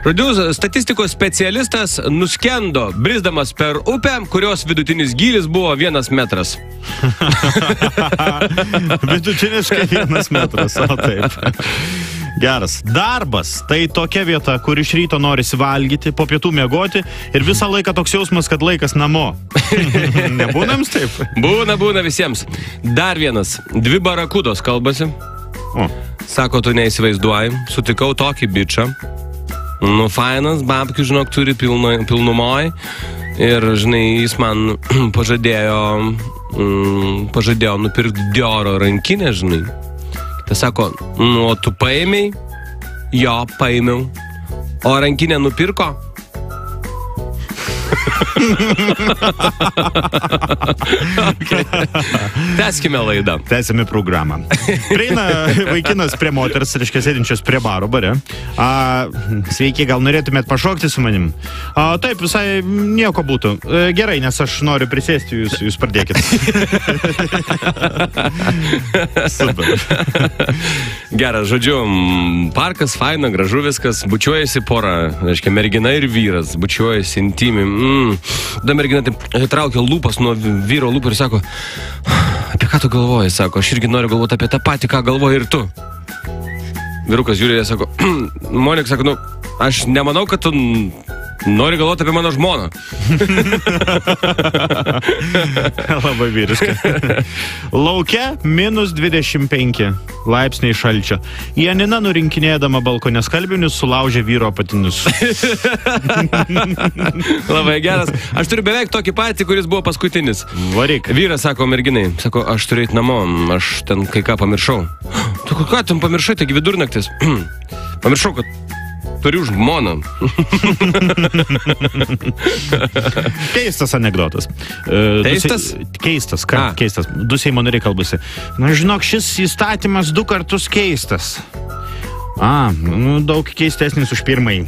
Žodžiu, statistikos specialistas nuskendo, brisdamas per upę, kurios vidutinis gylis buvo 1 metras. Vidutiniškai 1 metras, o taip. Geras. Darbas. Tai tokia vieta, kur iš ryto norisi valgyti, po pietų miegoti ir visą laiką toks jausmas, kad laikas namo. Nebūna jums taip? Būna visiems. Dar vienas. 2 barakudos kalbasi. O. Sako, tu neįsivaizduoji. Sutikau tokį bičą. Nu, fainas, babkių, žinok, turi pilnumoj. Ir, žinai, jis man pažadėjo nupirkti Dioro rankinę, žinai. Tai sako, nu, tu paėmei? Jo, paėmiau. O rankinę nupirko? Okay. Tęskime laidą. Tęsime programą. Prieina vaikinas prie moters, reiškia, sėdinčios prie baro bare. Sveiki, gal norėtumėt pašokti su manim? Taip, visai nieko būtų. Gerai, nes aš noriu prisėsti, jūs pradėkit. Super. Geras, žodžiu, parkas, faina, gražu viskas, bučiuojasi pora, reiškia, mergina ir vyras, bučiuojasi intimi. Da mergina taip traukia lūpas nuo vyro lūpų ir sako, apie ką tu galvoji, sako, aš irgi noriu galvoti apie tą patį, ką galvoji ir tu. Vyrukas žiūrė ir sako, Monika, sako, nu, aš nemanau, kad tu nori galvoti apie mano žmoną. Labai vyriška. Lauke -25 laipsniai šalčio. Janina nurinkinėdama balkone skalbinius sulaužė vyro apatinius. Labai geras. Aš turiu beveik tokį patį, kuris buvo paskutinis. Varyk. Vyras sako merginai, sako, aš turiu eiti namo, aš ten kai ką pamiršau. Tu ką ten pamiršai, taigi vidurnaktis? Pamiršau, kad turiu žmoną. Keistas anekdotas. Keistas? Keistas, ką? Keistas. 2 Seimo nariai kalbasi. Na, žinok, šis įstatymas 2 kartus keistas. Nu, daug keistesnis už pirmąjį.